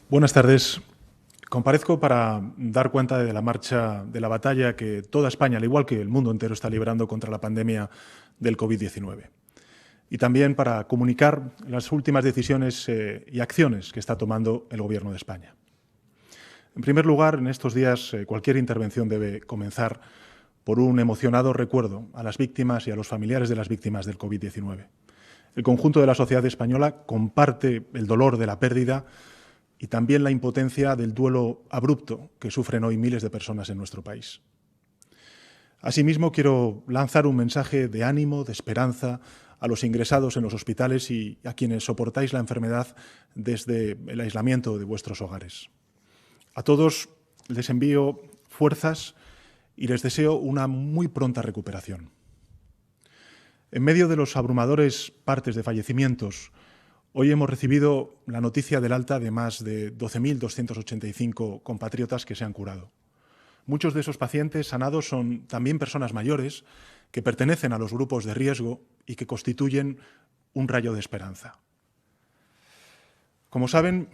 Buenas tardes. Comparezco para dar cuenta de la marcha de la batalla que toda España, al igual que el mundo entero, está librando contra la pandemia del COVID-19. Y también para comunicar las últimas decisiones y acciones que está tomando el Gobierno de España. En primer lugar, en estos días, cualquier intervención debe comenzar por un emocionado recuerdo a las víctimas y a los familiares de las víctimas del COVID-19. El conjunto de la sociedad española comparte el dolor de la pérdida y también la impotencia del duelo abrupto que sufren hoy miles de personas en nuestro país. Asimismo, quiero lanzar un mensaje de ánimo, de esperanza a los ingresados en los hospitales y a quienes soportáis la enfermedad desde el aislamiento de vuestros hogares. A todos les envío fuerzas y les deseo una muy pronta recuperación. En medio de los abrumadores partes de fallecimientos, hoy hemos recibido la noticia del alta de más de 12.285 compatriotas que se han curado. Muchos de esos pacientes sanados son también personas mayores que pertenecen a los grupos de riesgo y que constituyen un rayo de esperanza. Como saben,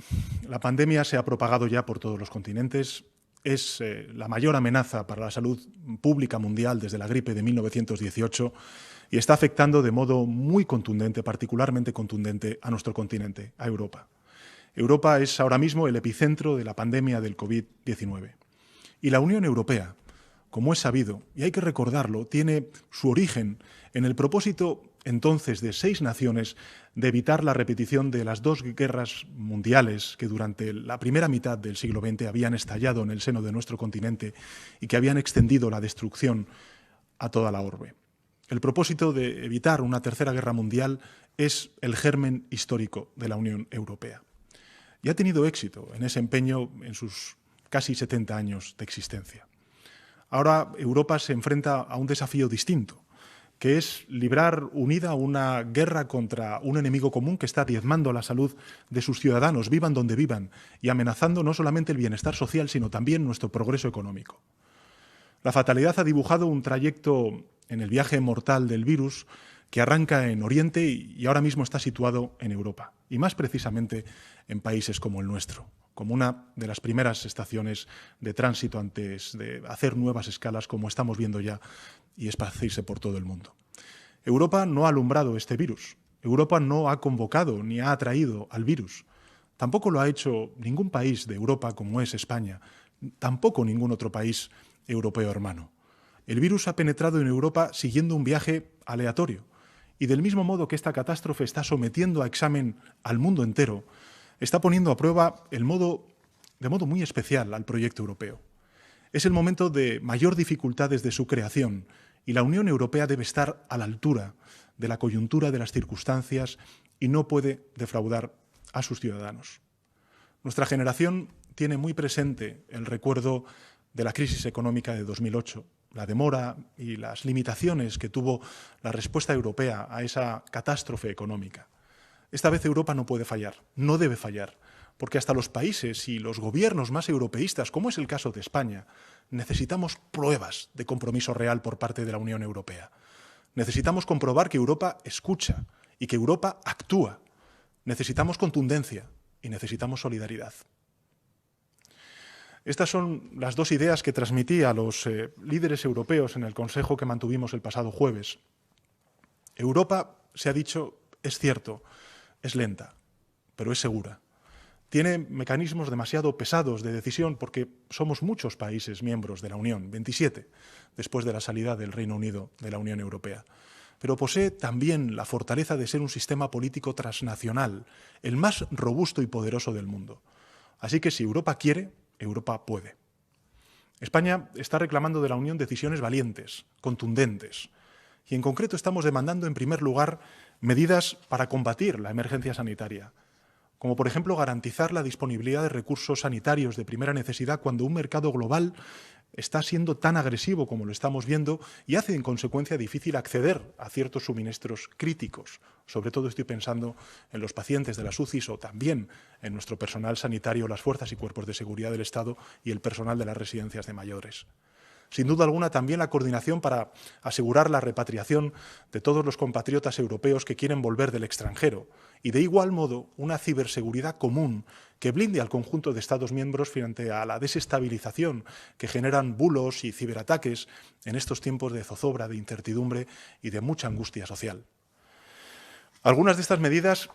la pandemia se ha propagado ya por todos los continentes. Es la mayor amenaza para la salud pública mundial desde la gripe de 1918 y está afectando de modo muy contundente, particularmente contundente, a nuestro continente, a Europa. Europa es ahora mismo el epicentro de la pandemia del COVID-19. Y la Unión Europea, como es sabido, y hay que recordarlo, tiene su origen en el propósito entonces de 6 naciones de evitar la repetición de las 2 guerras mundiales que durante la primera mitad del siglo XX habían estallado en el seno de nuestro continente y que habían extendido la destrucción a toda la orbe. El propósito de evitar una tercera guerra mundial es el germen histórico de la Unión Europea. Y ha tenido éxito en ese empeño en sus casi 70 años de existencia. Ahora Europa se enfrenta a un desafío distinto, que es librar unida una guerra contra un enemigo común que está diezmando la salud de sus ciudadanos, vivan donde vivan, y amenazando no solamente el bienestar social, sino también nuestro progreso económico. La fatalidad ha dibujado un trayecto en el viaje mortal del virus que arranca en Oriente y ahora mismo está situado en Europa, y más precisamente en países como el nuestro, como una de las primeras estaciones de tránsito antes de hacer nuevas escalas, como estamos viendo ya, y esparcirse por todo el mundo. Europa no ha alumbrado este virus. Europa no ha convocado ni ha atraído al virus. Tampoco lo ha hecho ningún país de Europa como es España, tampoco ningún otro país europeo hermano. El virus ha penetrado en Europa siguiendo un viaje aleatorio. Y del mismo modo que esta catástrofe está sometiendo a examen al mundo entero, está poniendo a prueba de modo muy especial al proyecto europeo. Es el momento de mayor dificultad desde su creación y la Unión Europea debe estar a la altura de la coyuntura de las circunstancias y no puede defraudar a sus ciudadanos. Nuestra generación tiene muy presente el recuerdo de la crisis económica de 2008, la demora y las limitaciones que tuvo la respuesta europea a esa catástrofe económica. Esta vez Europa no puede fallar, no debe fallar, porque hasta los países y los gobiernos más europeístas, como es el caso de España, necesitamos pruebas de compromiso real por parte de la Unión Europea. Necesitamos comprobar que Europa escucha y que Europa actúa. Necesitamos contundencia y necesitamos solidaridad. Estas son las 2 ideas que transmití a los líderes europeos en el Consejo que mantuvimos el pasado jueves. Europa, se ha dicho, es cierto, es lenta, pero es segura. Tiene mecanismos demasiado pesados de decisión porque somos muchos países miembros de la Unión, 27, después de la salida del Reino Unido de la Unión Europea. Pero posee también la fortaleza de ser un sistema político transnacional, el más robusto y poderoso del mundo. Así que si Europa quiere, Europa puede. España está reclamando de la Unión decisiones valientes, contundentes, y en concreto estamos demandando, en primer lugar, medidas para combatir la emergencia sanitaria, como por ejemplo garantizar la disponibilidad de recursos sanitarios de primera necesidad cuando un mercado global está siendo tan agresivo como lo estamos viendo y hace en consecuencia difícil acceder a ciertos suministros críticos. Sobre todo estoy pensando en los pacientes de las UCIs o también en nuestro personal sanitario, las fuerzas y cuerpos de seguridad del Estado y el personal de las residencias de mayores. Sin duda alguna, también la coordinación para asegurar la repatriación de todos los compatriotas europeos que quieren volver del extranjero y, de igual modo, una ciberseguridad común que blinde al conjunto de Estados miembros frente a la desestabilización que generan bulos y ciberataques en estos tiempos de zozobra, de incertidumbre y de mucha angustia social. Algunas de estas medidas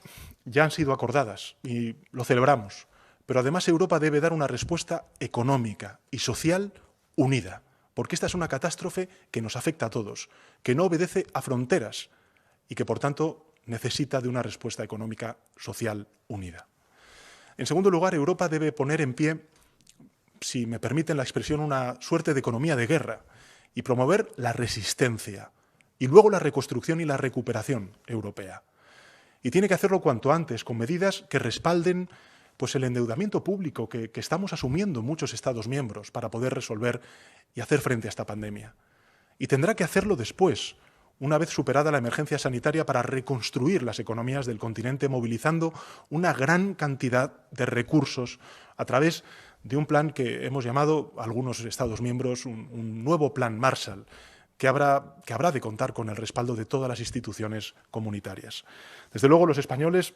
ya han sido acordadas y lo celebramos, pero además Europa debe dar una respuesta económica y social unida, porque esta es una catástrofe que nos afecta a todos, que no obedece a fronteras y que, por tanto, necesita de una respuesta económica social unida. En segundo lugar, Europa debe poner en pie, si me permiten la expresión, una suerte de economía de guerra y promover la resistencia y luego la reconstrucción y la recuperación europea. Y tiene que hacerlo cuanto antes, con medidas que respalden pues, el endeudamiento público que estamos asumiendo muchos Estados miembros para poder resolver y hacer frente a esta pandemia. Y tendrá que hacerlo después, una vez superada la emergencia sanitaria, para reconstruir las economías del continente, movilizando una gran cantidad de recursos a través de un plan que hemos llamado algunos Estados miembros un nuevo plan Marshall, que habrá de contar con el respaldo de todas las instituciones comunitarias. Desde luego, los españoles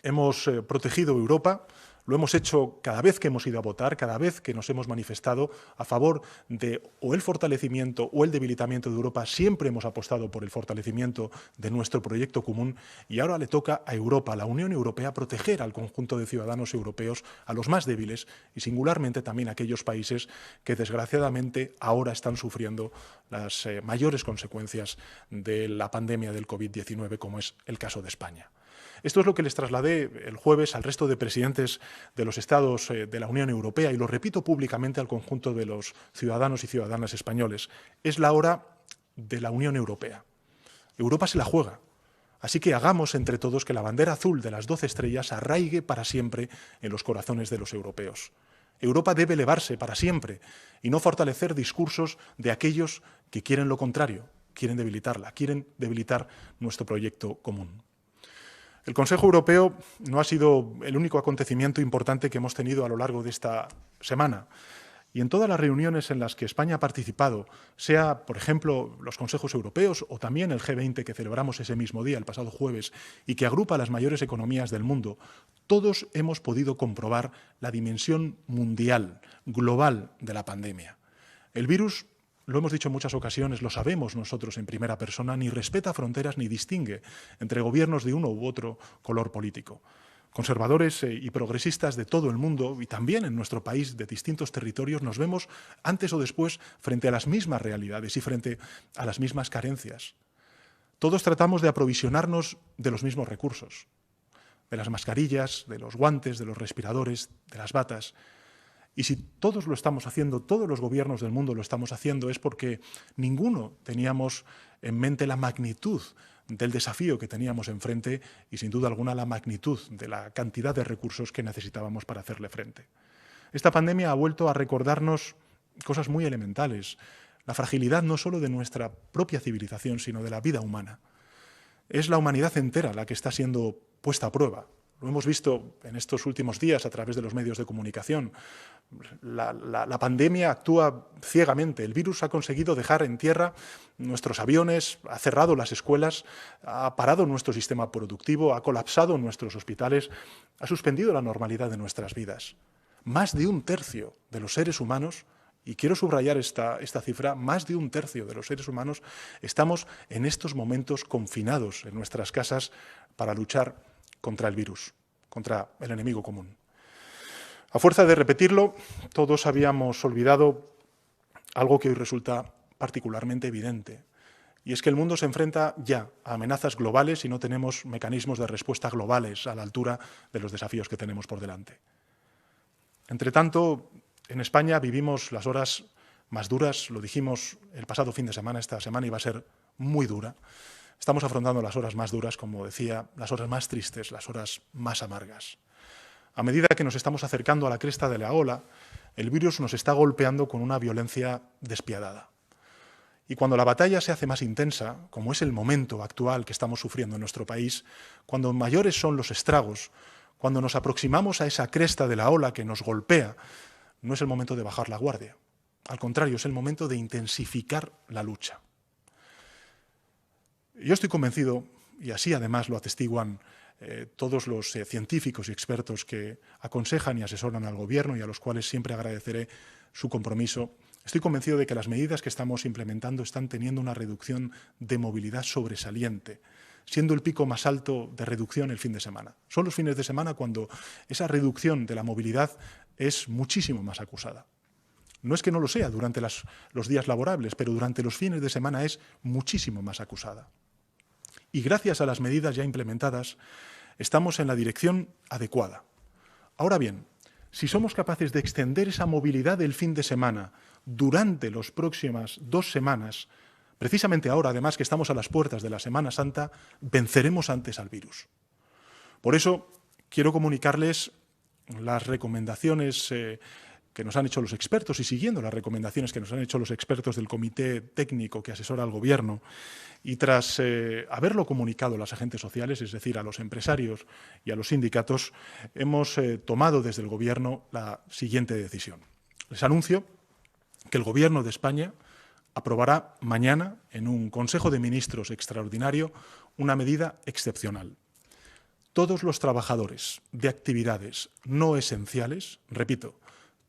hemos protegido Europa, lo hemos hecho cada vez que hemos ido a votar, cada vez que nos hemos manifestado a favor de o el fortalecimiento o el debilitamiento de Europa. Siempre hemos apostado por el fortalecimiento de nuestro proyecto común y ahora le toca a Europa, a la Unión Europea, proteger al conjunto de ciudadanos europeos, a los más débiles y singularmente también a aquellos países que desgraciadamente ahora están sufriendo las mayores consecuencias de la pandemia del COVID-19, como es el caso de España. Esto es lo que les trasladé el jueves al resto de presidentes de los Estados de la Unión Europea y lo repito públicamente al conjunto de los ciudadanos y ciudadanas españoles. Es la hora de la Unión Europea. Europa se la juega. Así que hagamos entre todos que la bandera azul de las 12 estrellas arraigue para siempre en los corazones de los europeos. Europa debe elevarse para siempre y no fortalecer discursos de aquellos que quieren lo contrario, quieren debilitarla, quieren debilitar nuestro proyecto común. El Consejo Europeo no ha sido el único acontecimiento importante que hemos tenido a lo largo de esta semana. Y en todas las reuniones en las que España ha participado, sea, por ejemplo, los Consejos Europeos o también el G20 que celebramos ese mismo día, el pasado jueves, y que agrupa a las mayores economías del mundo, todos hemos podido comprobar la dimensión mundial, global de la pandemia. El virus, lo hemos dicho en muchas ocasiones, lo sabemos nosotros en primera persona, ni respeta fronteras ni distingue entre gobiernos de uno u otro color político. Conservadores y progresistas de todo el mundo y también en nuestro país de distintos territorios nos vemos antes o después frente a las mismas realidades y frente a las mismas carencias. Todos tratamos de aprovisionarnos de los mismos recursos, de las mascarillas, de los guantes, de los respiradores, de las batas. Y si todos lo estamos haciendo, todos los gobiernos del mundo lo estamos haciendo, es porque ninguno teníamos en mente la magnitud del desafío que teníamos enfrente y, sin duda alguna, la magnitud de la cantidad de recursos que necesitábamos para hacerle frente. Esta pandemia ha vuelto a recordarnos cosas muy elementales, la fragilidad no solo de nuestra propia civilización, sino de la vida humana. Es la humanidad entera la que está siendo puesta a prueba. Lo hemos visto en estos últimos días a través de los medios de comunicación. La pandemia actúa ciegamente. El virus ha conseguido dejar en tierra nuestros aviones, ha cerrado las escuelas, ha parado nuestro sistema productivo, ha colapsado nuestros hospitales, ha suspendido la normalidad de nuestras vidas. Más de un tercio de los seres humanos, y quiero subrayar esta cifra, más de un tercio de los seres humanos estamos en estos momentos confinados en nuestras casas para luchar contra el virus, contra el enemigo común. A fuerza de repetirlo, todos habíamos olvidado algo que hoy resulta particularmente evidente, y es que el mundo se enfrenta ya a amenazas globales y no tenemos mecanismos de respuesta globales a la altura de los desafíos que tenemos por delante. Entre tanto, en España vivimos las horas más duras, lo dijimos el pasado fin de semana, esta semana iba a ser muy dura. Estamos afrontando las horas más duras, como decía, las horas más tristes, las horas más amargas. A medida que nos estamos acercando a la cresta de la ola, el virus nos está golpeando con una violencia despiadada. Y cuando la batalla se hace más intensa, como es el momento actual que estamos sufriendo en nuestro país, cuando mayores son los estragos, cuando nos aproximamos a esa cresta de la ola que nos golpea, no es el momento de bajar la guardia. Al contrario, es el momento de intensificar la lucha. Yo estoy convencido, y así además lo atestiguan todos los científicos y expertos que aconsejan y asesoran al Gobierno y a los cuales siempre agradeceré su compromiso, estoy convencido de que las medidas que estamos implementando están teniendo una reducción de movilidad sobresaliente, siendo el pico más alto de reducción el fin de semana. Son los fines de semana cuando esa reducción de la movilidad es muchísimo más acusada. No es que no lo sea durante los días laborables, pero durante los fines de semana es muchísimo más acusada. Y gracias a las medidas ya implementadas, estamos en la dirección adecuada. Ahora bien, si somos capaces de extender esa movilidad del fin de semana durante las próximas 2 semanas, precisamente ahora, además que estamos a las puertas de la Semana Santa, venceremos antes al virus. Por eso, quiero comunicarles las recomendaciones que nos han hecho los expertos y siguiendo las recomendaciones que nos han hecho los expertos del comité técnico que asesora al Gobierno y tras haberlo comunicado a los agentes sociales, es decir, a los empresarios y a los sindicatos, hemos tomado desde el Gobierno la siguiente decisión. Les anuncio que el Gobierno de España aprobará mañana en un Consejo de Ministros extraordinario una medida excepcional. Todos los trabajadores de actividades no esenciales, repito,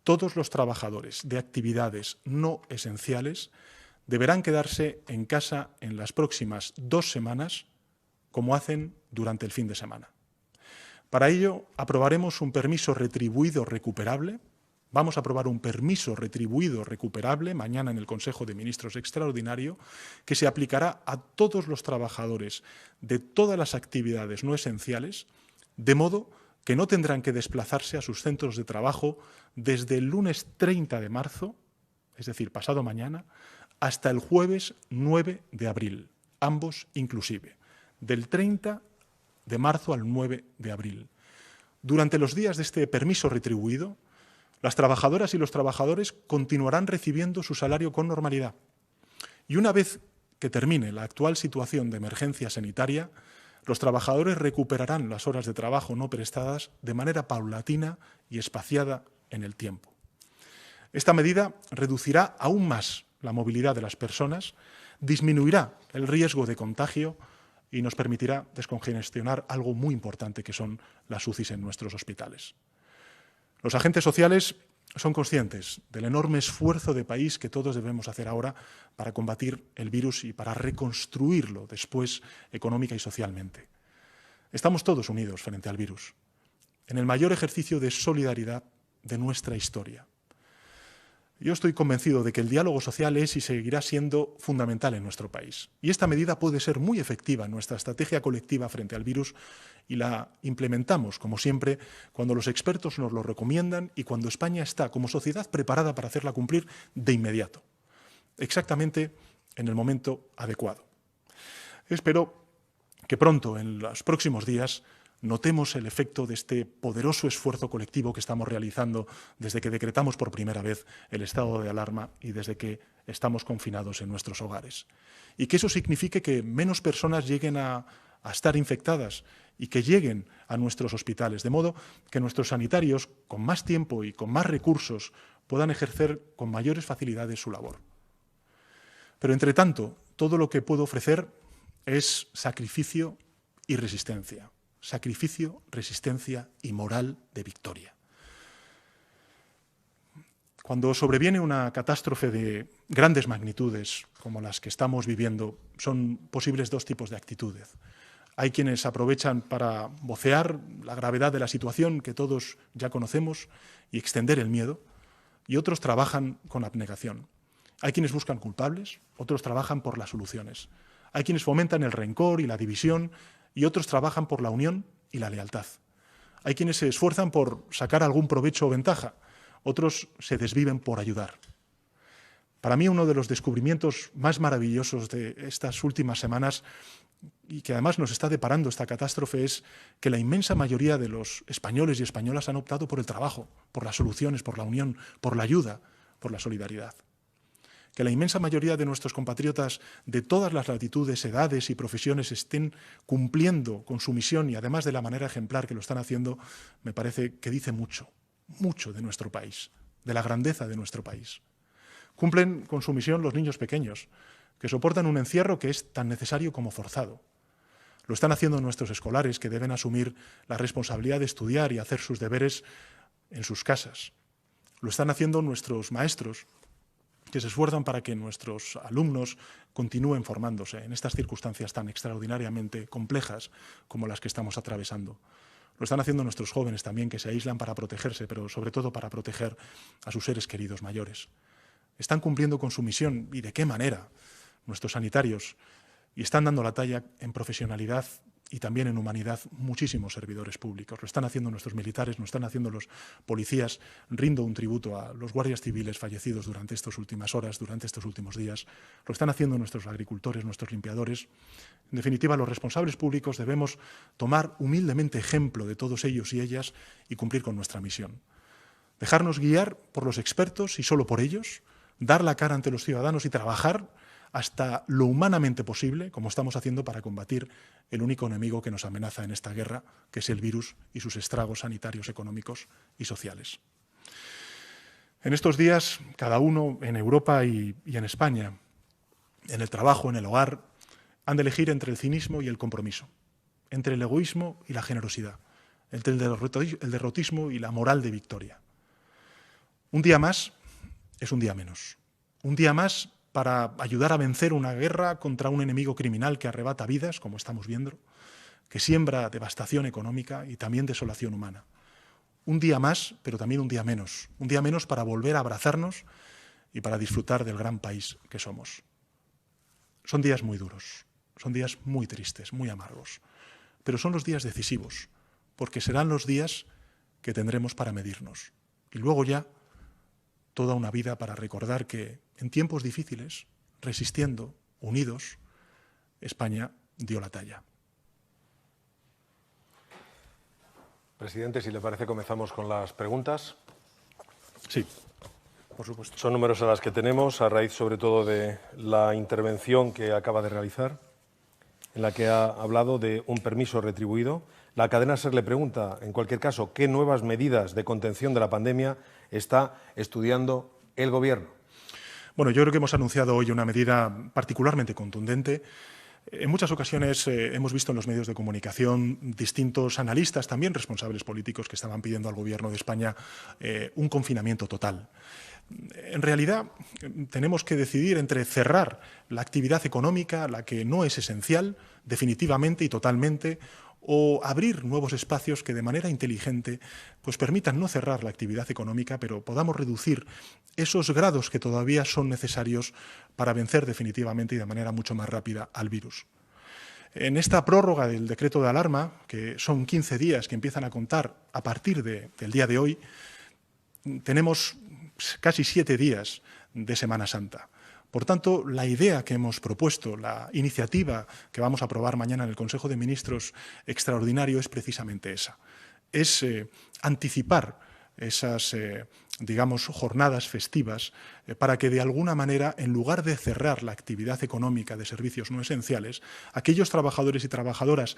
todos los trabajadores de actividades no esenciales deberán quedarse en casa en las próximas 2 semanas, como hacen durante el fin de semana. Para ello, aprobaremos un permiso retribuido recuperable. Vamos a aprobar un permiso retribuido recuperable mañana en el Consejo de Ministros extraordinario que se aplicará a todos los trabajadores de todas las actividades no esenciales, de modo que no tendrán que desplazarse a sus centros de trabajo desde el lunes 30 de marzo, es decir, pasado mañana, hasta el jueves 9 de abril, ambos inclusive, del 30 de marzo al 9 de abril. Durante los días de este permiso retribuido, las trabajadoras y los trabajadores continuarán recibiendo su salario con normalidad. Y una vez que termine la actual situación de emergencia sanitaria, los trabajadores recuperarán las horas de trabajo no prestadas de manera paulatina y espaciada en el tiempo. Esta medida reducirá aún más la movilidad de las personas, disminuirá el riesgo de contagio y nos permitirá descongestionar algo muy importante que son las UCIs en nuestros hospitales. Los agentes sociales son conscientes del enorme esfuerzo de país que todos debemos hacer ahora para combatir el virus y para reconstruirlo después económica y socialmente. Estamos todos unidos frente al virus, en el mayor ejercicio de solidaridad de nuestra historia. Yo estoy convencido de que el diálogo social es y seguirá siendo fundamental en nuestro país. Y esta medida puede ser muy efectiva en nuestra estrategia colectiva frente al virus y la implementamos, como siempre, cuando los expertos nos lo recomiendan y cuando España está como sociedad preparada para hacerla cumplir de inmediato, exactamente en el momento adecuado. Espero que pronto, en los próximos días, notemos el efecto de este poderoso esfuerzo colectivo que estamos realizando desde que decretamos por primera vez el estado de alarma y desde que estamos confinados en nuestros hogares. Y que eso signifique que menos personas lleguen a estar infectadas y que lleguen a nuestros hospitales, de modo que nuestros sanitarios, con más tiempo y con más recursos, puedan ejercer con mayores facilidades su labor. Pero, entre tanto, todo lo que puedo ofrecer es sacrificio y resistencia. Sacrificio, resistencia y moral de victoria. Cuando sobreviene una catástrofe de grandes magnitudes, como las que estamos viviendo, son posibles 2 tipos de actitudes. Hay quienes aprovechan para vocear la gravedad de la situación que todos ya conocemos y extender el miedo, y otros trabajan con abnegación. Hay quienes buscan culpables, otros trabajan por las soluciones. Hay quienes fomentan el rencor y la división, y otros trabajan por la unión y la lealtad. Hay quienes se esfuerzan por sacar algún provecho o ventaja, otros se desviven por ayudar. Para mí, uno de los descubrimientos más maravillosos de estas últimas semanas, y que además nos está deparando esta catástrofe, es que la inmensa mayoría de los españoles y españolas han optado por el trabajo, por las soluciones, por la unión, por la ayuda, por la solidaridad. Que la inmensa mayoría de nuestros compatriotas de todas las latitudes, edades y profesiones estén cumpliendo con su misión y además de la manera ejemplar que lo están haciendo, me parece que dice mucho, mucho de nuestro país, de la grandeza de nuestro país. Cumplen con su misión los niños pequeños, que soportan un encierro que es tan necesario como forzado. Lo están haciendo nuestros escolares, que deben asumir la responsabilidad de estudiar y hacer sus deberes en sus casas. Lo están haciendo nuestros maestros, que se esfuerzan para que nuestros alumnos continúen formándose en estas circunstancias tan extraordinariamente complejas como las que estamos atravesando. Lo están haciendo nuestros jóvenes también, que se aíslan para protegerse, pero sobre todo para proteger a sus seres queridos mayores. Están cumpliendo con su misión, y de qué manera, nuestros sanitarios, y están dando la talla en profesionalidad y también en humanidad muchísimos servidores públicos. Lo están haciendo nuestros militares, lo están haciendo los policías. Rindo un tributo a los guardias civiles fallecidos durante estas últimas horas, durante estos últimos días. Lo están haciendo nuestros agricultores, nuestros limpiadores. En definitiva, los responsables públicos debemos tomar humildemente ejemplo de todos ellos y ellas y cumplir con nuestra misión. Dejarnos guiar por los expertos y solo por ellos, dar la cara ante los ciudadanos y trabajar hasta lo humanamente posible, como estamos haciendo para combatir el único enemigo que nos amenaza en esta guerra, que es el virus y sus estragos sanitarios, económicos y sociales. En estos días, cada uno en Europa y en España, en el trabajo, en el hogar, han de elegir entre el cinismo y el compromiso, entre el egoísmo y la generosidad, entre el derrotismo y la moral de victoria. Un día más es un día menos. Un día más para ayudar a vencer una guerra contra un enemigo criminal que arrebata vidas, como estamos viendo, que siembra devastación económica y también desolación humana. Un día más, pero también un día menos para volver a abrazarnos y para disfrutar del gran país que somos. Son días muy duros, son días muy tristes, muy amargos, pero son los días decisivos, porque serán los días que tendremos para medirnos. Y luego ya toda una vida para recordar que en tiempos difíciles, resistiendo, unidos, España dio la talla. Presidente, si le parece, comenzamos con las preguntas. Sí, por supuesto. Son numerosas las que tenemos, a raíz sobre todo de la intervención que acaba de realizar, en la que ha hablado de un permiso retribuido. La cadena SER le pregunta, en cualquier caso, ¿qué nuevas medidas de contención de la pandemia está estudiando el Gobierno? Bueno, yo creo que hemos anunciado hoy una medida particularmente contundente. En muchas ocasiones hemos visto en los medios de comunicación distintos analistas, también responsables políticos, que estaban pidiendo al Gobierno de España un confinamiento total. En realidad, tenemos que decidir entre cerrar la actividad económica, la que no es esencial, definitivamente y totalmente, o abrir nuevos espacios que de manera inteligente pues permitan no cerrar la actividad económica, pero podamos reducir esos grados que todavía son necesarios para vencer definitivamente y de manera mucho más rápida al virus. En esta prórroga del decreto de alarma, que son 15 días que empiezan a contar a partir del día de hoy, tenemos casi 7 días de Semana Santa. Por tanto, la idea que hemos propuesto, la iniciativa que vamos a aprobar mañana en el Consejo de Ministros extraordinario es precisamente esa. Es anticipar esas, digamos, jornadas festivas para que de alguna manera, en lugar de cerrar la actividad económica de servicios no esenciales, aquellos trabajadores y trabajadoras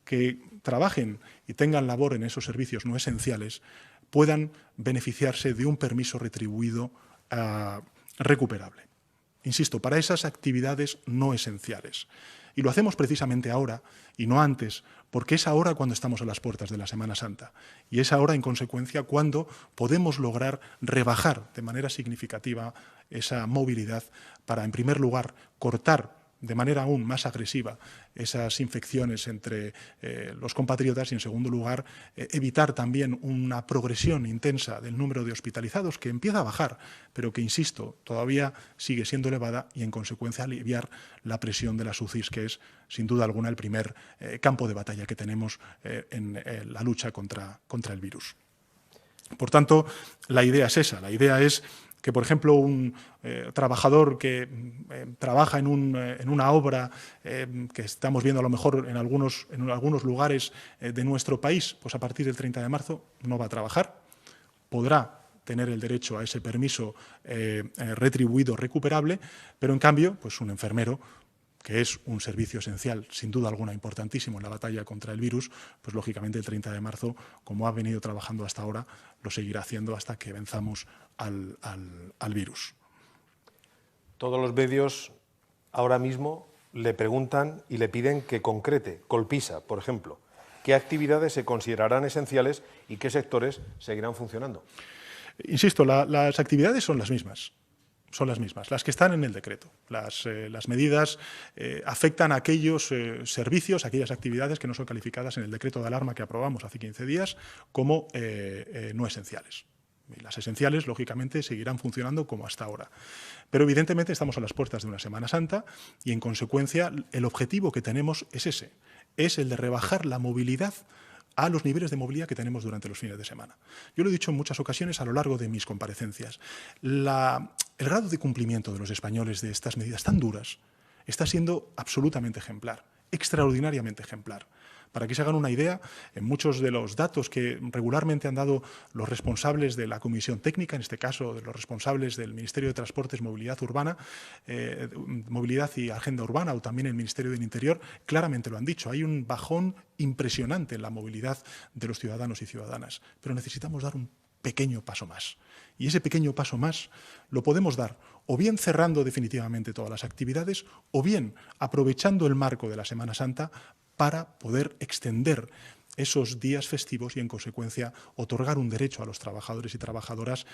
que trabajen y tengan labor en esos servicios no esenciales puedan beneficiarse de un permiso retribuido recuperable. Insisto, para esas actividades no esenciales. Y lo hacemos precisamente ahora y no antes, porque es ahora cuando estamos a las puertas de la Semana Santa. Y es ahora, en consecuencia, cuando podemos lograr rebajar de manera significativa esa movilidad para, en primer lugar, cortar de manera aún más agresiva esas infecciones entre los compatriotas y, en segundo lugar, evitar también una progresión intensa del número de hospitalizados que empieza a bajar, pero que, insisto, todavía sigue siendo elevada y, en consecuencia, aliviar la presión de las UCIs, que es, sin duda alguna, el primer campo de batalla que tenemos en la lucha contra el virus. Por tanto, la idea es esa, la idea es que, por ejemplo, un trabajador que trabaja en una obra que estamos viendo a lo mejor en algunos lugares de nuestro país, pues a partir del 30 de marzo no va a trabajar, podrá tener el derecho a ese permiso retribuido recuperable, pero en cambio, pues un enfermero, que es un servicio esencial, sin duda alguna importantísimo en la batalla contra el virus, pues lógicamente el 30 de marzo, como ha venido trabajando hasta ahora, lo seguirá haciendo hasta que venzamos al virus. Todos los medios ahora mismo le preguntan y le piden que concrete, Colpisa, por ejemplo, qué actividades se considerarán esenciales y qué sectores seguirán funcionando. Insisto, las actividades son las mismas. Son las mismas, las que están en el decreto. Las medidas afectan a aquellos servicios, aquellas actividades que no son calificadas en el decreto de alarma que aprobamos hace 15 días como no esenciales. Y las esenciales, lógicamente, seguirán funcionando como hasta ahora. Pero, evidentemente, estamos a las puertas de una Semana Santa y, en consecuencia, el objetivo que tenemos es ese, es el de rebajar la movilidad a los niveles de movilidad que tenemos durante los fines de semana. Yo lo he dicho en muchas ocasiones a lo largo de mis comparecencias. El grado de cumplimiento de los españoles de estas medidas tan duras está siendo absolutamente ejemplar, extraordinariamente ejemplar. Para que se hagan una idea, en muchos de los datos que regularmente han dado los responsables de la Comisión Técnica, en este caso de los responsables del Ministerio de Transportes, Movilidad Urbana, Movilidad y Agenda Urbana, o también el Ministerio del Interior, claramente lo han dicho. Hay un bajón impresionante en la movilidad de los ciudadanos y ciudadanas, pero necesitamos dar un pequeño paso más. Y ese pequeño paso más lo podemos dar o bien cerrando definitivamente todas las actividades o bien aprovechando el marco de la Semana Santa para poder extender esos días festivos y, en consecuencia, otorgar un derecho a los trabajadores y trabajadoras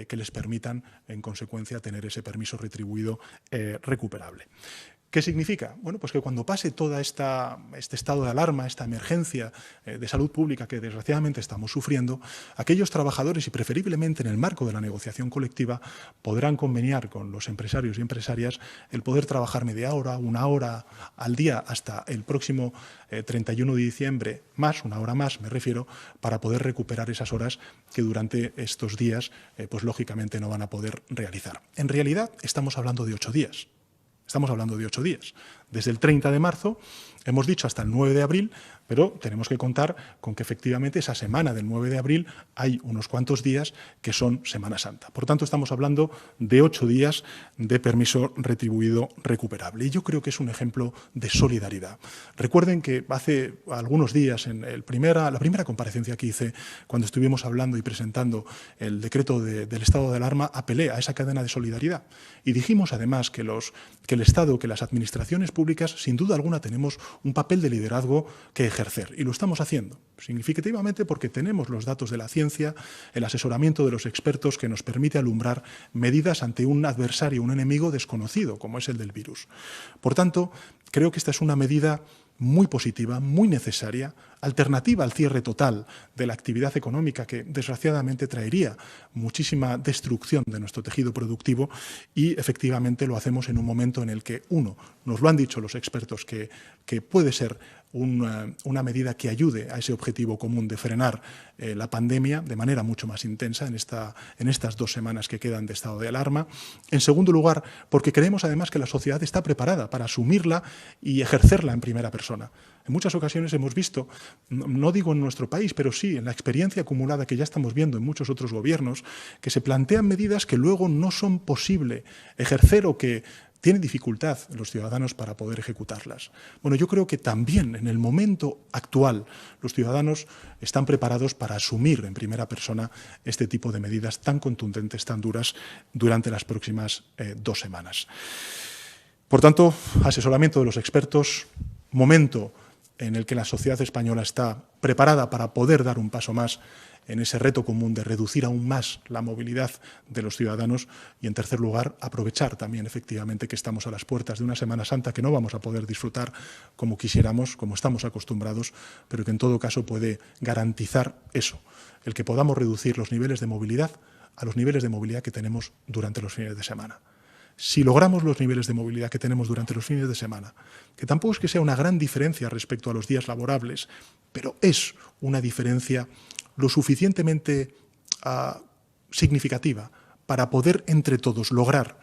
que les permitan, en consecuencia, tener ese permiso retribuido recuperable. ¿Qué significa? Bueno, pues que cuando pase todo este estado de alarma, esta emergencia de salud pública que desgraciadamente estamos sufriendo, aquellos trabajadores, y preferiblemente en el marco de la negociación colectiva, podrán conveniar con los empresarios y empresarias el poder trabajar media hora, una hora al día hasta el próximo 31 de diciembre, más, una hora más, me refiero, para poder recuperar esas horas que durante estos días, pues lógicamente no van a poder realizar. En realidad, estamos hablando de 8 días. Estamos hablando de 8 días. Desde el 30 de marzo, hemos dicho hasta el 9 de abril, pero tenemos que contar con que efectivamente esa semana del 9 de abril hay unos cuantos días que son Semana Santa. Por tanto, estamos hablando de 8 días de permiso retribuido recuperable. Y yo creo que es un ejemplo de solidaridad. Recuerden que hace algunos días, en la primera comparecencia que hice, cuando estuvimos hablando y presentando el decreto del estado de alarma, apelé a esa cadena de solidaridad. Y dijimos además que el Estado, que las administraciones públicas, sin duda alguna, tenemos un papel de liderazgo que ejercer, y lo estamos haciendo, significativamente porque tenemos los datos de la ciencia, el asesoramiento de los expertos que nos permite alumbrar medidas ante un adversario, un enemigo desconocido, como es el del virus. Por tanto, creo que esta es una medida muy positiva, muy necesaria, alternativa al cierre total de la actividad económica que desgraciadamente traería muchísima destrucción de nuestro tejido productivo, y efectivamente lo hacemos en un momento en el que, nos lo han dicho los expertos, que puede ser una medida que ayude a ese objetivo común de frenar la pandemia de manera mucho más intensa en estas 2 semanas que quedan de estado de alarma. En segundo lugar, porque creemos además que la sociedad está preparada para asumirla y ejercerla en primera persona. En muchas ocasiones hemos visto, no digo en nuestro país, pero sí en la experiencia acumulada que ya estamos viendo en muchos otros gobiernos, que se plantean medidas que luego no son posible ejercer o que tienen dificultad los ciudadanos para poder ejecutarlas. Bueno, yo creo que también en el momento actual los ciudadanos están preparados para asumir en primera persona este tipo de medidas tan contundentes, tan duras, durante las próximas 2 semanas. Por tanto, asesoramiento de los expertos, momento en el que la sociedad española está preparada para poder dar un paso más en ese reto común de reducir aún más la movilidad de los ciudadanos, y, en tercer lugar, aprovechar también efectivamente que estamos a las puertas de una Semana Santa que no vamos a poder disfrutar como quisiéramos, como estamos acostumbrados, pero que en todo caso puede garantizar eso, el que podamos reducir los niveles de movilidad a los niveles de movilidad que tenemos durante los fines de semana. Si logramos los niveles de movilidad que tenemos durante los fines de semana, que tampoco es que sea una gran diferencia respecto a los días laborables, pero es una diferencia lo suficientemente significativa para poder entre todos lograr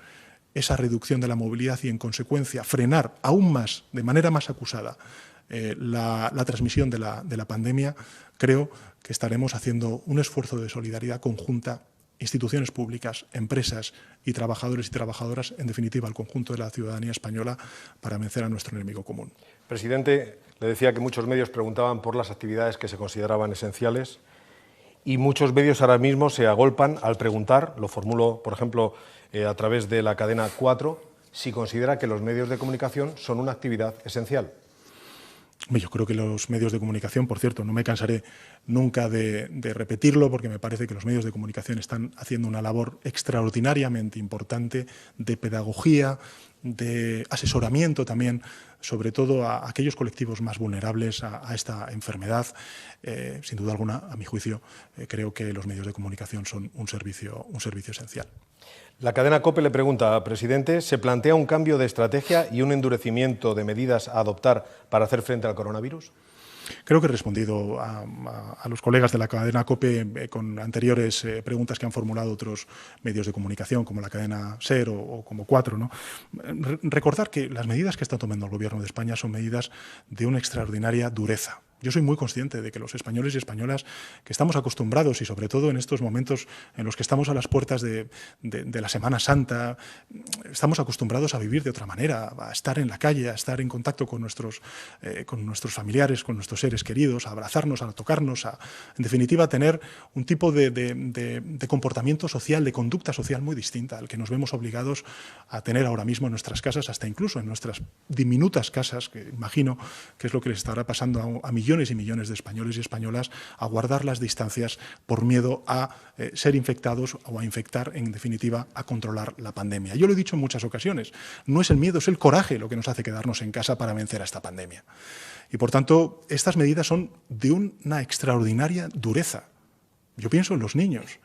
esa reducción de la movilidad y, en consecuencia, frenar aún más, de manera más acusada, la transmisión de la pandemia, creo que estaremos haciendo un esfuerzo de solidaridad conjunta, instituciones públicas, empresas y trabajadores y trabajadoras, en definitiva, el conjunto de la ciudadanía española, para vencer a nuestro enemigo común. Presidente, le decía que muchos medios preguntaban por las actividades que se consideraban esenciales, y muchos medios ahora mismo se agolpan al preguntar, lo formulo, por ejemplo, a través de la cadena 4, si considera que los medios de comunicación son una actividad esencial. Yo creo que los medios de comunicación, por cierto, no me cansaré nunca de repetirlo, porque me parece que los medios de comunicación están haciendo una labor extraordinariamente importante de pedagogía, de asesoramiento también, sobre todo a aquellos colectivos más vulnerables a esta enfermedad. Sin duda alguna, a mi juicio, creo que los medios de comunicación son un servicio esencial. La cadena COPE le pregunta, presidente, ¿se plantea un cambio de estrategia y un endurecimiento de medidas a adoptar para hacer frente al coronavirus? Creo que he respondido a los colegas de la cadena COPE con anteriores preguntas que han formulado otros medios de comunicación, como la cadena SER o como Cuatro, ¿no? Recordar que las medidas que está tomando el Gobierno de España son medidas de una extraordinaria dureza. Yo soy muy consciente de que los españoles y españolas que estamos acostumbrados, y sobre todo en estos momentos en los que estamos a las puertas de la Semana Santa, estamos acostumbrados a vivir de otra manera, a estar en la calle, a estar en contacto con nuestros familiares, con nuestros seres queridos, a abrazarnos, a tocarnos, en definitiva, a tener un tipo de comportamiento social, de conducta social muy distinta al que nos vemos obligados a tener ahora mismo en nuestras casas, hasta incluso en nuestras diminutas casas, que imagino que es lo que les estará pasando a millones y millones de españoles y españolas, a guardar las distancias por miedo a ser infectados o a infectar, en definitiva, a controlar la pandemia. Yo lo he dicho en muchas ocasiones, no es el miedo, es el coraje lo que nos hace quedarnos en casa para vencer a esta pandemia. Y, por tanto, estas medidas son de una extraordinaria dureza. Yo pienso en los niños,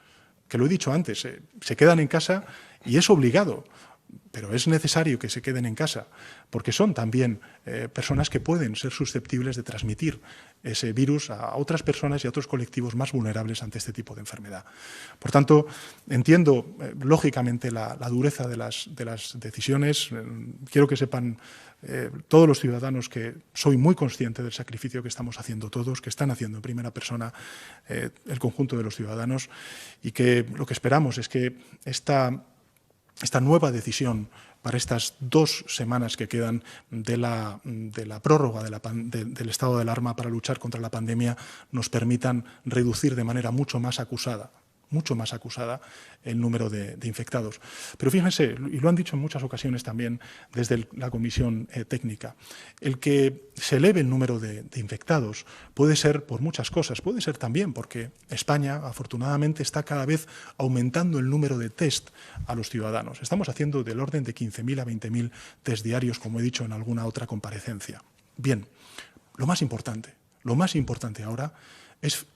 que lo he dicho antes, se quedan en casa y es obligado, pero es necesario que se queden en casa, porque son también personas que pueden ser susceptibles de transmitir ese virus a otras personas y a otros colectivos más vulnerables ante este tipo de enfermedad. Por tanto, entiendo lógicamente la dureza de las decisiones. Quiero que sepan todos los ciudadanos que soy muy consciente del sacrificio que estamos haciendo todos, que están haciendo en primera persona el conjunto de los ciudadanos, y que lo que esperamos es que esta nueva decisión para estas 2 semanas que quedan de la prórroga del estado de alarma para luchar contra la pandemia nos permitan reducir de manera mucho más acusada el número de infectados. Pero fíjense, y lo han dicho en muchas ocasiones también desde la Comisión Técnica, el que se eleve el número de infectados puede ser por muchas cosas, puede ser también porque España, afortunadamente, está cada vez aumentando el número de test a los ciudadanos. Estamos haciendo del orden de 15.000 a 20.000 test diarios, como he dicho en alguna otra comparecencia. Bien, lo más importante ahora es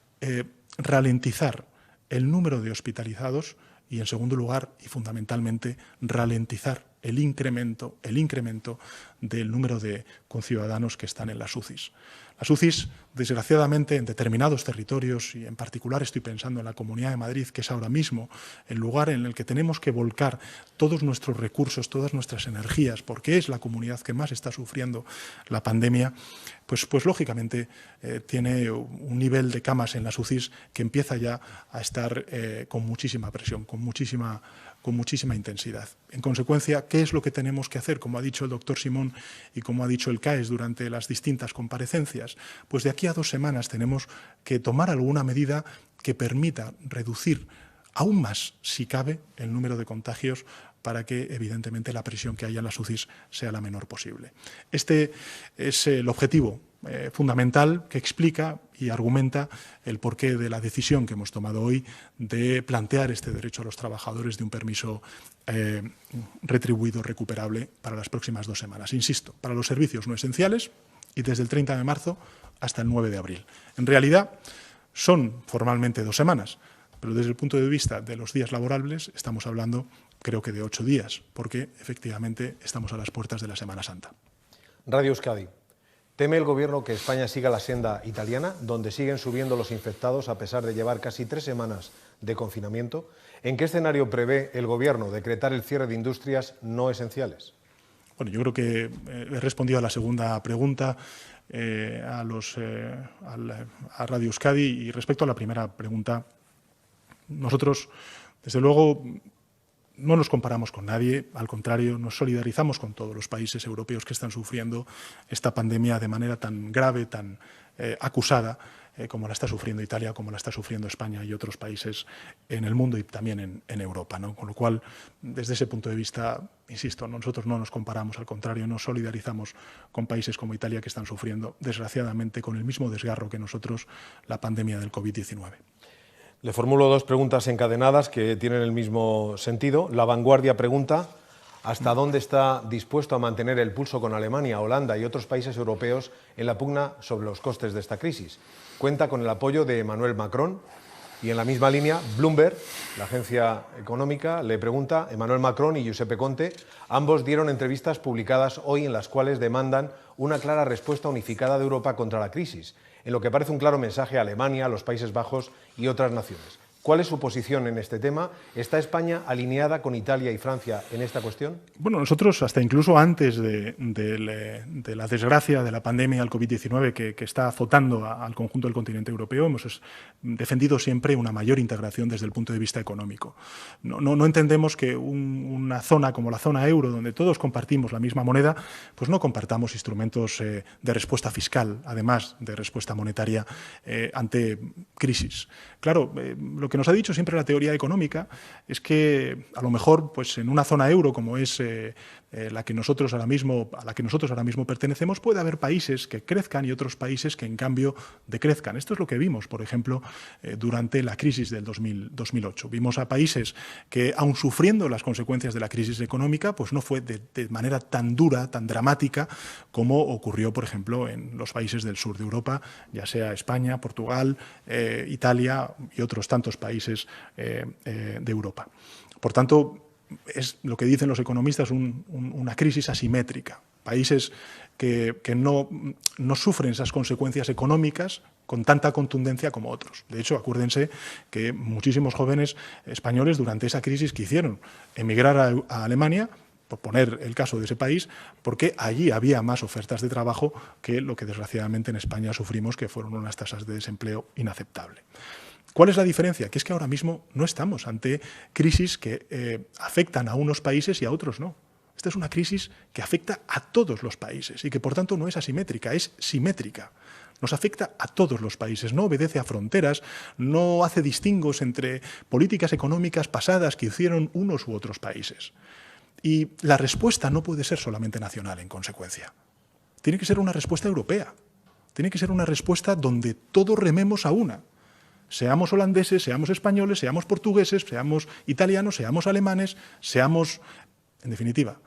ralentizar el número de hospitalizados y, en segundo lugar, y fundamentalmente, ralentizar el incremento del número de conciudadanos que están en las UCIs. Las UCIs, desgraciadamente, en determinados territorios, y en particular estoy pensando en la Comunidad de Madrid, que es ahora mismo el lugar en el que tenemos que volcar todos nuestros recursos, todas nuestras energías, porque es la comunidad que más está sufriendo la pandemia, pues lógicamente tiene un nivel de camas en las UCIs que empieza ya a estar con muchísima presión, con muchísima intensidad. En consecuencia, ¿qué es lo que tenemos que hacer? Como ha dicho el doctor Simón y como ha dicho el CAES durante las distintas comparecencias, pues de aquí a 2 semanas tenemos que tomar alguna medida que permita reducir aún más, si cabe, el número de contagios para que, evidentemente, la presión que haya en las UCIs sea la menor posible. Este es el objetivo fundamental que explica y argumenta el porqué de la decisión que hemos tomado hoy de plantear este derecho a los trabajadores de un permiso retribuido recuperable para las próximas 2 semanas. Insisto, para los servicios no esenciales y desde el 30 de marzo hasta el 9 de abril. En realidad son formalmente 2 semanas, pero desde el punto de vista de los días laborables estamos hablando, creo que de 8 días, porque efectivamente estamos a las puertas de la Semana Santa. Radio Euskadi. ¿Teme el Gobierno que España siga la senda italiana, donde siguen subiendo los infectados a pesar de llevar casi 3 semanas de confinamiento? ¿En qué escenario prevé el Gobierno decretar el cierre de industrias no esenciales? Bueno, yo creo que he respondido a la segunda pregunta a Radio Euskadi, y respecto a la primera pregunta, nosotros, desde luego, no nos comparamos con nadie, al contrario, nos solidarizamos con todos los países europeos que están sufriendo esta pandemia de manera tan grave, tan acusada, como la está sufriendo Italia, como la está sufriendo España y otros países en el mundo y también en Europa, ¿no? Con lo cual, desde ese punto de vista, insisto, nosotros no nos comparamos, al contrario, nos solidarizamos con países como Italia que están sufriendo, desgraciadamente, con el mismo desgarro que nosotros, la pandemia del COVID-19. Le formulo dos preguntas encadenadas que tienen el mismo sentido. La Vanguardia pregunta: ¿hasta dónde está dispuesto a mantener el pulso con Alemania, Holanda y otros países europeos en la pugna sobre los costes de esta crisis? Cuenta con el apoyo de Emmanuel Macron. Y en la misma línea, Bloomberg, la agencia económica, le pregunta: Emmanuel Macron y Giuseppe Conte, ambos dieron entrevistas publicadas hoy en las cuales demandan una clara respuesta unificada de Europa contra la crisis, en lo que parece un claro mensaje a Alemania, a los Países Bajos y otras naciones. ¿Cuál es su posición en este tema? ¿Está España alineada con Italia y Francia en esta cuestión? Bueno, nosotros, hasta incluso antes de la desgracia de la pandemia del COVID-19 que está azotando al conjunto del continente europeo, hemos defendido siempre una mayor integración desde el punto de vista económico. No entendemos que una zona como la zona euro, donde todos compartimos la misma moneda, pues no compartamos instrumentos de respuesta fiscal, además de respuesta monetaria ante crisis. Claro, lo que nos ha dicho siempre la teoría económica es que a lo mejor, pues en una zona euro como es a la que nosotros ahora mismo pertenecemos, puede haber países que crezcan y otros países que en cambio decrezcan. Esto es lo que vimos, por ejemplo, durante la crisis del 2008. Vimos a países que, aun sufriendo las consecuencias de la crisis económica, pues no fue de manera tan dura, tan dramática, como ocurrió, por ejemplo, en los países del sur de Europa, ya sea España, Portugal, Italia y otros tantos países de Europa. Por tanto, es lo que dicen los economistas, una crisis asimétrica. Países que no sufren esas consecuencias económicas con tanta contundencia como otros. De hecho, acuérdense que muchísimos jóvenes españoles durante esa crisis quisieron emigrar a Alemania, por poner el caso de ese país, porque allí había más ofertas de trabajo que lo que desgraciadamente en España sufrimos, que fueron unas tasas de desempleo inaceptables. ¿Cuál es la diferencia? Que es que ahora mismo no estamos ante crisis que afectan a unos países y a otros no. Esta es una crisis que afecta a todos los países y que por tanto no es asimétrica, es simétrica. Nos afecta a todos los países, no obedece a fronteras, no hace distingos entre políticas económicas pasadas que hicieron unos u otros países. Y la respuesta no puede ser solamente nacional, en consecuencia. Tiene que ser una respuesta europea. Tiene que ser una respuesta donde todos rememos a una. Seamos holandeses, seamos españoles, seamos portugueses, seamos italianos, seamos alemanes, seamos... En definitiva,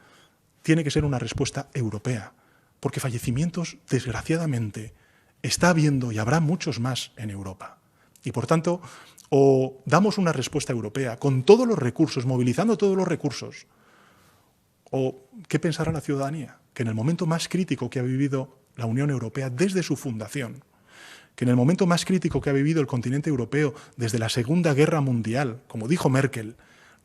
tiene que ser una respuesta europea, porque fallecimientos, desgraciadamente, está habiendo y habrá muchos más en Europa. Y, por tanto, o damos una respuesta europea con todos los recursos, movilizando todos los recursos, o ¿qué pensará la ciudadanía? Que en el momento más crítico que ha vivido la Unión Europea desde su fundación, que en el momento más crítico que ha vivido el continente europeo desde la Segunda Guerra Mundial, como dijo Merkel,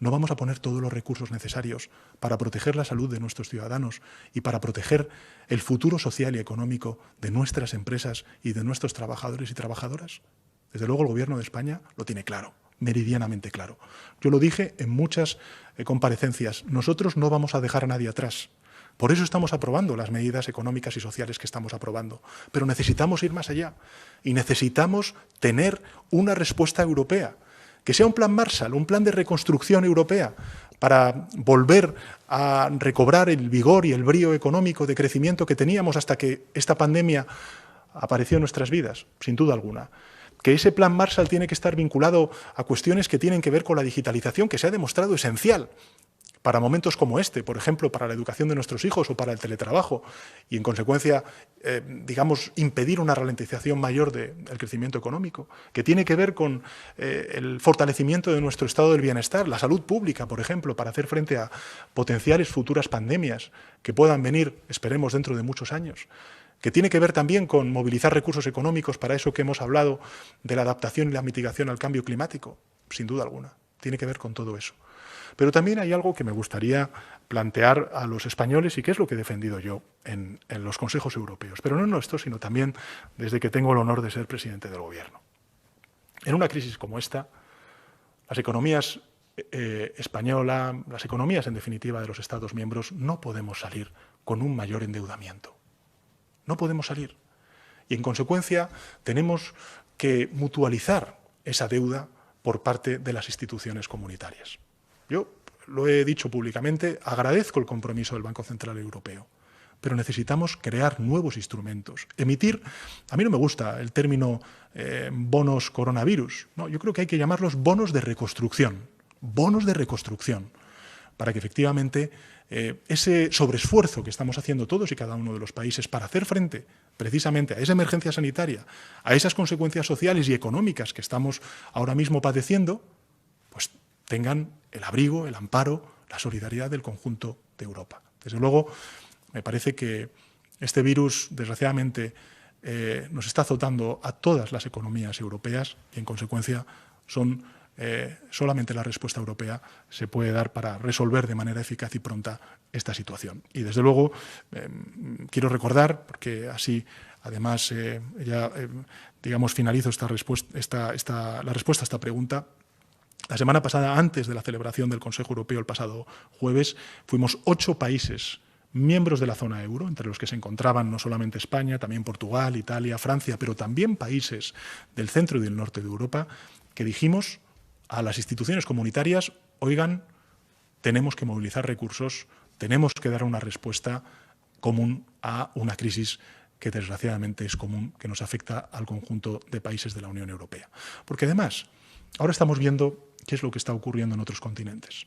no vamos a poner todos los recursos necesarios para proteger la salud de nuestros ciudadanos y para proteger el futuro social y económico de nuestras empresas y de nuestros trabajadores y trabajadoras. Desde luego el Gobierno de España lo tiene claro, meridianamente claro. Yo lo dije en muchas comparecencias, nosotros no vamos a dejar a nadie atrás. Por eso estamos aprobando las medidas económicas y sociales que estamos aprobando. Pero necesitamos ir más allá y necesitamos tener una respuesta europea, que sea un plan Marshall, un plan de reconstrucción europea para volver a recobrar el vigor y el brío económico de crecimiento que teníamos hasta que esta pandemia apareció en nuestras vidas, sin duda alguna. Que ese plan Marshall tiene que estar vinculado a cuestiones que tienen que ver con la digitalización, que se ha demostrado esencial para momentos como este, por ejemplo, para la educación de nuestros hijos o para el teletrabajo, y en consecuencia, digamos, impedir una ralentización mayor del crecimiento económico, que tiene que ver con el fortalecimiento de nuestro estado del bienestar, la salud pública, por ejemplo, para hacer frente a potenciales futuras pandemias que puedan venir, esperemos, dentro de muchos años, que tiene que ver también con movilizar recursos económicos para eso que hemos hablado de la adaptación y la mitigación al cambio climático, sin duda alguna, tiene que ver con todo eso. Pero también hay algo que me gustaría plantear a los españoles y que es lo que he defendido yo en los consejos europeos. Pero no en esto, sino también desde que tengo el honor de ser presidente del Gobierno. En una crisis como esta, las economías españolas, las economías en definitiva de los Estados miembros, no podemos salir con un mayor endeudamiento. No podemos salir. Y en consecuencia tenemos que mutualizar esa deuda por parte de las instituciones comunitarias. Yo lo he dicho públicamente, agradezco el compromiso del Banco Central Europeo, pero necesitamos crear nuevos instrumentos. Emitir, a mí no me gusta el término bonos coronavirus, ¿no? Yo creo que hay que llamarlos bonos de reconstrucción, para que efectivamente ese sobreesfuerzo que estamos haciendo todos y cada uno de los países para hacer frente precisamente a esa emergencia sanitaria, a esas consecuencias sociales y económicas que estamos ahora mismo padeciendo, pues tengan el abrigo, el amparo, la solidaridad del conjunto de Europa. Desde luego, me parece que este virus, desgraciadamente, nos está azotando a todas las economías europeas y, en consecuencia, solamente la respuesta europea se puede dar para resolver de manera eficaz y pronta esta situación. Y, desde luego, quiero recordar, porque así, además, finalizo la respuesta a esta pregunta. La semana pasada, antes de la celebración del Consejo Europeo el pasado jueves, fuimos 8 países miembros de la zona euro, entre los que se encontraban no solamente España, también Portugal, Italia, Francia, pero también países del centro y del norte de Europa, que dijimos a las instituciones comunitarias: oigan, tenemos que movilizar recursos, tenemos que dar una respuesta común a una crisis que desgraciadamente es común, que nos afecta al conjunto de países de la Unión Europea. Porque además, ahora estamos viendo qué es lo que está ocurriendo en otros continentes.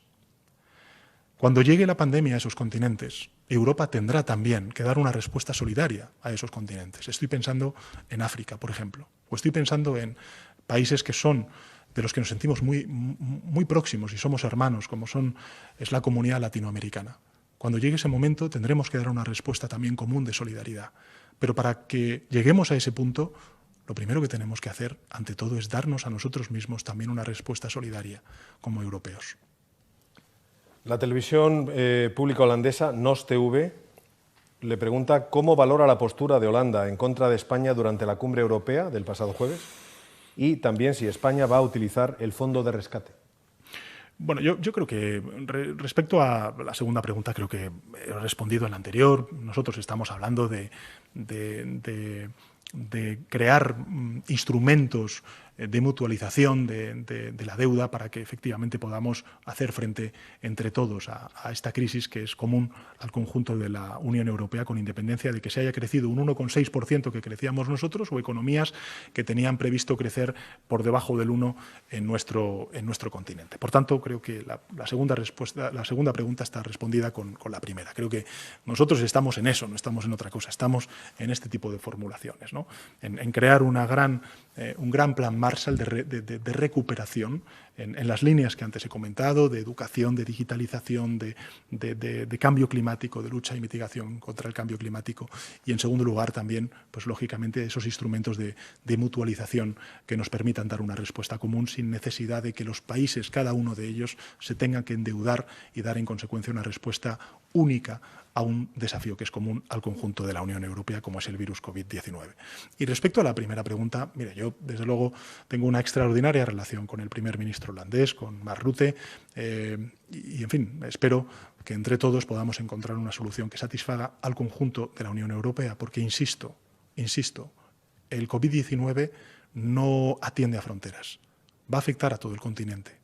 Cuando llegue la pandemia a esos continentes, Europa tendrá también que dar una respuesta solidaria a esos continentes. Estoy pensando en África, por ejemplo, o estoy pensando en países que son de los que nos sentimos muy próximos y somos hermanos, como es la comunidad latinoamericana. Cuando llegue ese momento tendremos que dar una respuesta también común de solidaridad. Pero para que lleguemos a ese punto, lo primero que tenemos que hacer, ante todo, es darnos a nosotros mismos también una respuesta solidaria como europeos. La televisión pública holandesa, NOS TV, le pregunta cómo valora la postura de Holanda en contra de España durante la cumbre europea del pasado jueves y también si España va a utilizar el fondo de rescate. Bueno, yo creo que respecto a la segunda pregunta, creo que he respondido en la anterior. Nosotros estamos hablando de crear instrumentos de mutualización de la deuda para que efectivamente podamos hacer frente entre todos a esta crisis que es común al conjunto de la Unión Europea, con independencia de que se haya crecido un 1,6% que crecíamos nosotros o economías que tenían previsto crecer por debajo del 1% en nuestro continente. Por tanto, creo que la segunda pregunta está respondida con la primera. Creo que nosotros estamos en eso, no estamos en otra cosa, estamos en este tipo de formulaciones, ¿no? En crear un gran plan Marshall de recuperación en las líneas que antes he comentado, de educación, de digitalización, de cambio climático, de lucha y mitigación contra el cambio climático, y en segundo lugar también, pues lógicamente, esos instrumentos de mutualización que nos permitan dar una respuesta común sin necesidad de que los países, cada uno de ellos, se tengan que endeudar y dar en consecuencia una respuesta única a un desafío que es común al conjunto de la Unión Europea, como es el virus COVID-19. Y respecto a la primera pregunta, mire, yo desde luego tengo una extraordinaria relación con el primer ministro holandés, con Mark Rutte, y en fin, espero que entre todos podamos encontrar una solución que satisfaga al conjunto de la Unión Europea, porque insisto, el COVID-19 no atiende a fronteras, va a afectar a todo el continente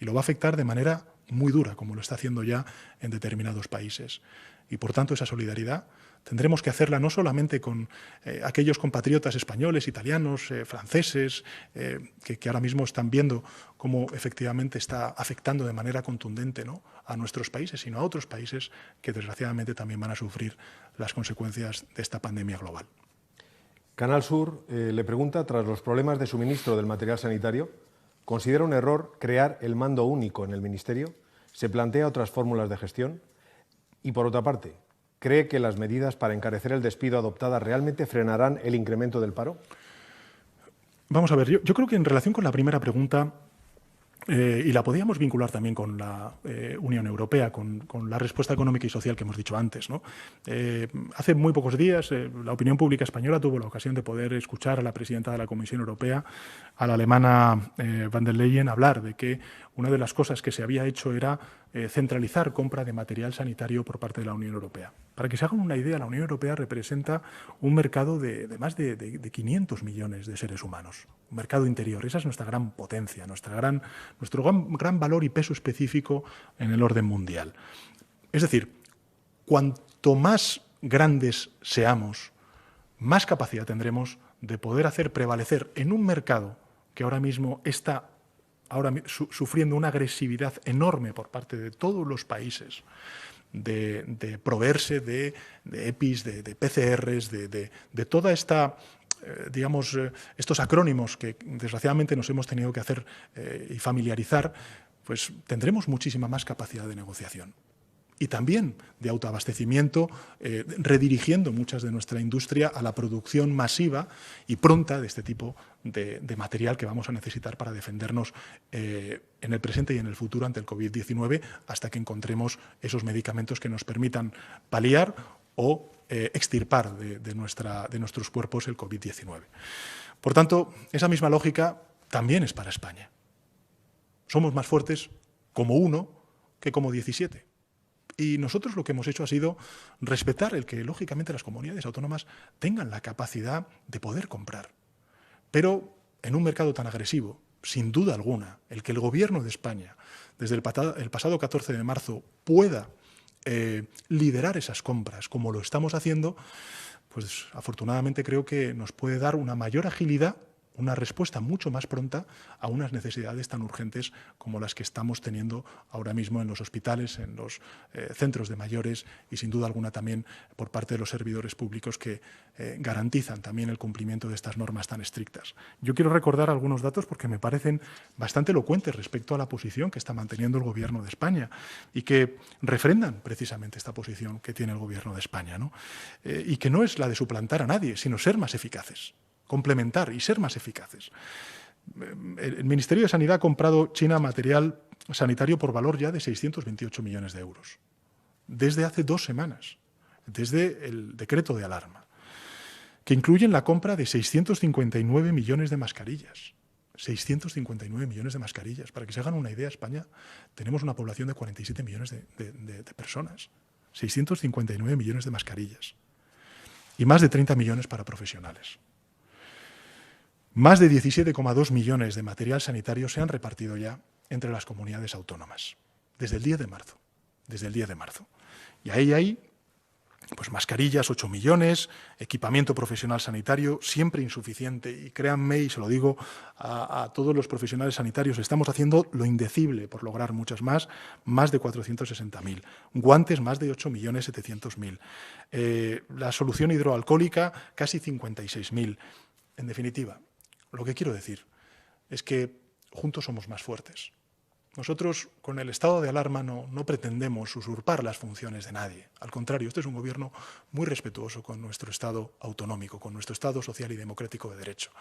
y lo va a afectar de manera muy dura, como lo está haciendo ya en determinados países. Y, por tanto, esa solidaridad tendremos que hacerla no solamente con aquellos compatriotas españoles, italianos, franceses, que ahora mismo están viendo cómo efectivamente está afectando de manera contundente, ¿no?, a nuestros países, sino a otros países que, desgraciadamente, también van a sufrir las consecuencias de esta pandemia global. Canal Sur le pregunta, tras los problemas de suministro del material sanitario, ¿considera un error crear el mando único en el Ministerio? ¿Se plantea otras fórmulas de gestión? Y, por otra parte, ¿cree que las medidas para encarecer el despido adoptadas realmente frenarán el incremento del paro? Vamos a ver, yo creo que en relación con la primera pregunta, y la podíamos vincular también con la Unión Europea, con la respuesta económica y social que hemos dicho antes, ¿no? Hace muy pocos días la opinión pública española tuvo la ocasión de poder escuchar a la presidenta de la Comisión Europea, a la alemana Van der Leyen, hablar de que una de las cosas que se había hecho era centralizar compra de material sanitario por parte de la Unión Europea. Para que se hagan una idea, la Unión Europea representa un mercado de más de 500 millones de seres humanos, un mercado interior. Esa es nuestra gran potencia, nuestro gran valor y peso específico en el orden mundial. Es decir, cuanto más grandes seamos, más capacidad tendremos de poder hacer prevalecer en un mercado que ahora mismo está sufriendo una agresividad enorme por parte de todos los países, de proveerse de EPIs, de PCRs, de toda esta, estos acrónimos que desgraciadamente nos hemos tenido que hacer y familiarizar, pues tendremos muchísima más capacidad de negociación. Y también de autoabastecimiento, redirigiendo muchas de nuestra industria a la producción masiva y pronta de este tipo de material que vamos a necesitar para defendernos en el presente y en el futuro ante el COVID-19, hasta que encontremos esos medicamentos que nos permitan paliar o extirpar de nuestros cuerpos el COVID-19. Por tanto, esa misma lógica también es para España. Somos más fuertes como uno que como 17. Y nosotros lo que hemos hecho ha sido respetar el que, lógicamente, las comunidades autónomas tengan la capacidad de poder comprar. Pero en un mercado tan agresivo, sin duda alguna, el que el Gobierno de España, desde el pasado 14 de marzo, pueda liderar esas compras como lo estamos haciendo, pues afortunadamente creo que nos puede dar una mayor agilidad, una respuesta mucho más pronta a unas necesidades tan urgentes como las que estamos teniendo ahora mismo en los hospitales, en los centros de mayores y, sin duda alguna, también por parte de los servidores públicos que garantizan también el cumplimiento de estas normas tan estrictas. Yo quiero recordar algunos datos porque me parecen bastante elocuentes respecto a la posición que está manteniendo el Gobierno de España y que refrendan precisamente esta posición que tiene el Gobierno de España, ¿no? Y que no es la de suplantar a nadie, sino ser más eficaces, complementar y ser más eficaces. El Ministerio de Sanidad ha comprado China material sanitario por valor ya de 628 millones de euros, desde hace 2 semanas, desde el decreto de alarma, que incluyen la compra de 659 millones de mascarillas. 659 millones de mascarillas. Para que se hagan una idea, España tenemos una población de 47 millones de personas. 659 millones de mascarillas. Y más de 30 millones para profesionales. Más de 17,2 millones de material sanitario se han repartido ya entre las comunidades autónomas, desde el 10 de marzo. Desde el 10 de marzo. Y ahí hay pues mascarillas, 8 millones, equipamiento profesional sanitario, siempre insuficiente. Y créanme, y se lo digo a todos los profesionales sanitarios, estamos haciendo lo indecible por lograr muchas más de 460.000. Guantes, más de 8.700.000. La solución hidroalcohólica, casi 56.000. En definitiva, lo que quiero decir es que juntos somos más fuertes. Nosotros, con el estado de alarma, no pretendemos usurpar las funciones de nadie. Al contrario, este es un gobierno muy respetuoso con nuestro Estado autonómico, con nuestro Estado social y democrático de derecho.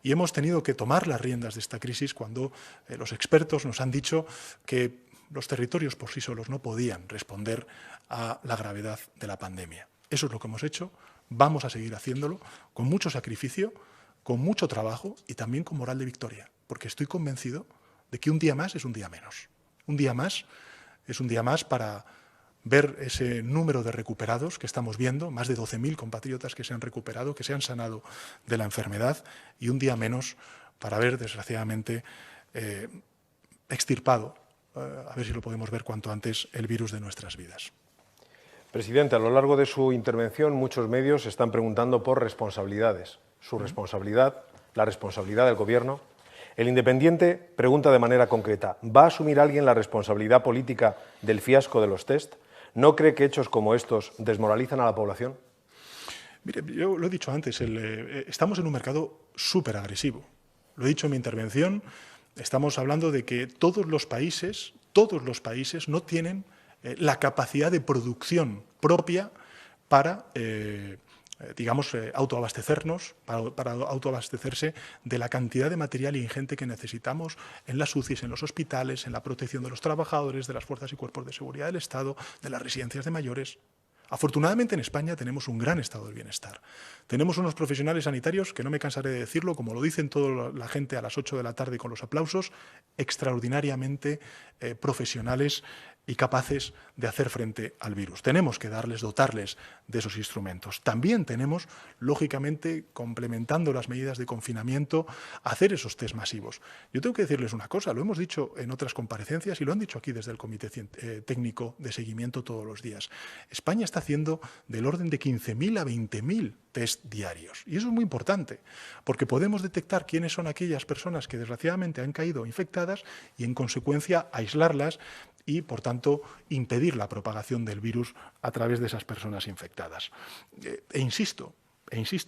Y hemos tenido que tomar las riendas de esta crisis cuando los expertos nos han dicho que los territorios por sí solos no podían responder a la gravedad de la pandemia. Eso es lo que hemos hecho, vamos a seguir haciéndolo con mucho sacrificio, con mucho trabajo y también con moral de victoria, porque estoy convencido de que un día más es un día menos. Un día más es un día más para ver ese número de recuperados que estamos viendo, más de 12.000 compatriotas que se han recuperado, que se han sanado de la enfermedad, y un día menos para ver, desgraciadamente, extirpado, a ver si lo podemos ver cuanto antes, el virus de nuestras vidas. Presidente, a lo largo de su intervención muchos medios están preguntando por responsabilidades. Su responsabilidad, la responsabilidad del Gobierno. El Independiente pregunta de manera concreta, ¿va a asumir alguien la responsabilidad política del fiasco de los test? ¿No cree que hechos como estos desmoralizan a la población? Mire, yo lo he dicho antes, estamos en un mercado súper agresivo. Lo he dicho en mi intervención, estamos hablando de que todos los países no tienen la capacidad de producción propia para autoabastecernos, para autoabastecerse de la cantidad de material ingente que necesitamos en las UCIs, en los hospitales, en la protección de los trabajadores, de las fuerzas y cuerpos de seguridad del Estado, de las residencias de mayores. Afortunadamente en España tenemos un gran estado del bienestar. Tenemos unos profesionales sanitarios, que no me cansaré de decirlo, como lo dicen toda la gente a las 8 de la tarde con los aplausos, extraordinariamente profesionales y capaces de hacer frente al virus. Tenemos que dotarles de esos instrumentos. También tenemos, lógicamente, complementando las medidas de confinamiento, hacer esos test masivos. Yo tengo que decirles una cosa, lo hemos dicho en otras comparecencias y lo han dicho aquí desde el Comité Técnico de Seguimiento todos los días. España está haciendo del orden de 15.000 a 20.000 test diarios. Y eso es muy importante, porque podemos detectar quiénes son aquellas personas que desgraciadamente han caído infectadas y, en consecuencia, aislarlas y, por tanto, impedir la propagación del virus a través de esas personas infectadas. E insisto,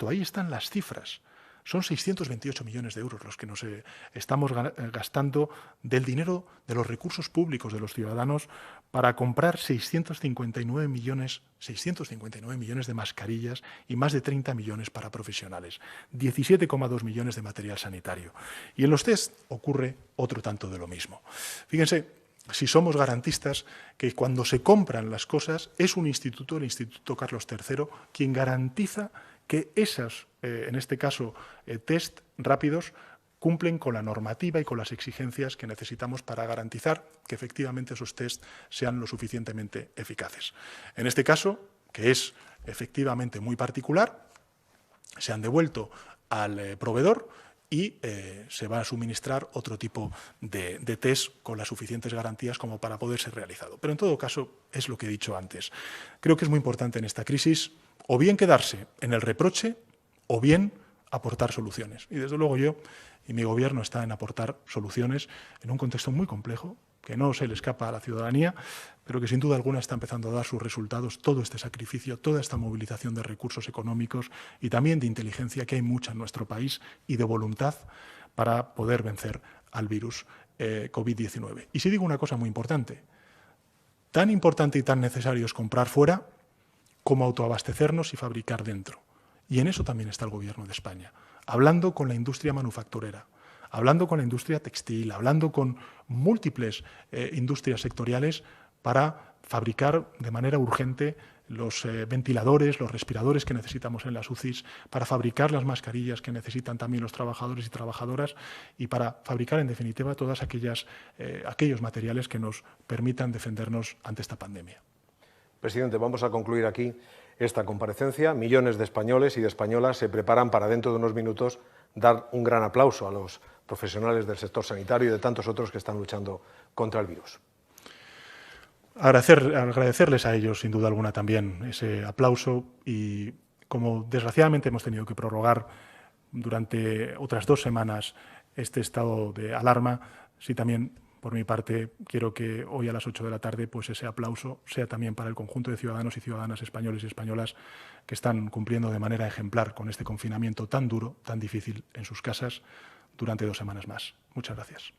ahí están las cifras. Son 628 millones de euros los que nos estamos gastando del dinero de los recursos públicos de los ciudadanos para comprar 659 millones de mascarillas y más de 30 millones para profesionales, 17,2 millones de material sanitario. Y en los test ocurre otro tanto de lo mismo. Fíjense, si somos garantistas, que cuando se compran las cosas es un instituto, el Instituto Carlos III, quien garantiza que esas, en este caso, test rápidos, cumplen con la normativa y con las exigencias que necesitamos para garantizar que efectivamente esos test sean lo suficientemente eficaces. En este caso, que es efectivamente muy particular, se han devuelto al proveedor y se va a suministrar otro tipo de test con las suficientes garantías como para poder ser realizado. Pero en todo caso, es lo que he dicho antes. Creo que es muy importante en esta crisis o bien quedarse en el reproche o bien aportar soluciones. Y desde luego yo y mi Gobierno está en aportar soluciones en un contexto muy complejo, que no se le escapa a la ciudadanía, pero que sin duda alguna está empezando a dar sus resultados todo este sacrificio, toda esta movilización de recursos económicos y también de inteligencia, que hay mucha en nuestro país, y de voluntad para poder vencer al virus COVID-19. Y si digo una cosa muy importante, tan importante y tan necesario es comprar fuera como autoabastecernos y fabricar dentro. Y en eso también está el Gobierno de España, hablando con la industria manufacturera, hablando con la industria textil, hablando con múltiples industrias sectoriales para fabricar de manera urgente los ventiladores, los respiradores que necesitamos en las UCIs, para fabricar las mascarillas que necesitan también los trabajadores y trabajadoras y para fabricar, en definitiva, todos aquellos materiales que nos permitan defendernos ante esta pandemia. Presidente, vamos a concluir aquí esta comparecencia. Millones de españoles y de españolas se preparan para, dentro de unos minutos, dar un gran aplauso a los profesionales del sector sanitario y de tantos otros que están luchando contra el virus. Agradecerles a ellos, sin duda alguna, también ese aplauso, y como desgraciadamente hemos tenido que prorrogar durante otras 2 semanas este estado de alarma, sí también, por mi parte, quiero que hoy a las 8 de la tarde pues ese aplauso sea también para el conjunto de ciudadanos y ciudadanas españoles y españolas que están cumpliendo de manera ejemplar con este confinamiento tan duro, tan difícil en sus casas durante 2 semanas más. Muchas gracias.